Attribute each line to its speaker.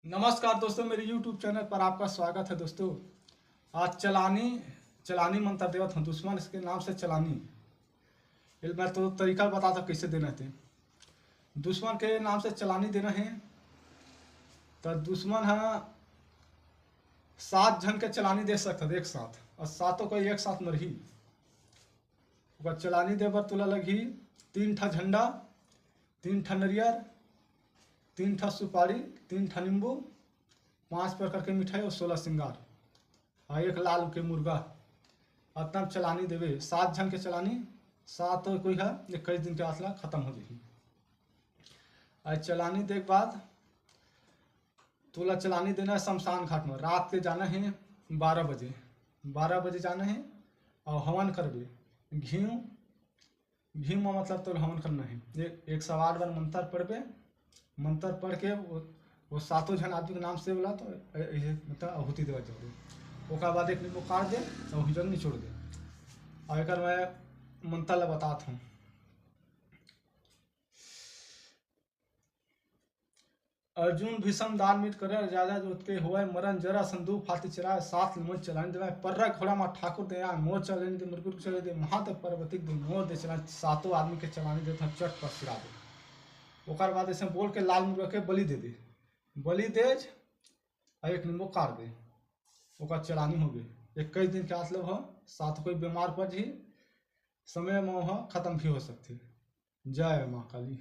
Speaker 1: नमस्कार दोस्तों, मेरे YouTube चैनल पर आपका स्वागत है। दोस्तों आज चलानी मंत्र देवत हूँ। दुश्मन इसके नाम से चलानी। मैं तो तरीका बताता हूँ कैसे देना थे। दुश्मन के नाम से चलानी देना है तो दुश्मन है 7 जन के चलानी दे सकता है एक साथ, और सातों को एक साथ मरही। चलानी दे बर तुला लगी 3 ठा झंडा, 3 ठा नरियर, 3 ठा सुपारी, 3 ठा नींबू, 5 प्रकार के मिठाई और 16 श्रृंगार और 1 लाल के मुर्गा। और तब चलानी देवे 7 जन के चलानी। 7 तो कोई है 21 दिन के आसला खत्म हो जाएगी। और चलानी दे के बाद तुला चलानी देना है शमशान घाट में। रात के जाना है 12 बजे। 12 बजे जाना है और हवन करबे। घी में मतलब तो हवन करना है। 108 बार मंत्र पढ़बे। मंत्र पढ़ के वो 7 जन आदमी के नाम से बोला तो मतलब आहुति देवा जाओगे। ओकर बाद एक नींबू काट दे और हिजन निचोड़ दे। और एक मैं मंत्र ला बताता हूँ। अर्जुन भीषम दान मीट करे राजा जोत के हुआ मरण जरा संदूक फाती चराए 7 नमन चलाने दे पर्रा घोड़ा मा ठाकुर दे मोर चले दे मुर्गुर चले दे महात पर्वतिक दे मोर दे चला 7 आदमी के चलाने दे चट पर सिरा दे। ओकर बाद ऐसे बोल के लाल मुर्गा के बलि दे। बलि दे और एक नींबू काट दे। ओकर चलानी हो गई। 21 दिन के आसले हो 7 कोई बीमार पड़ जी समय में खत्म भी हो सकती। जय माँ काली।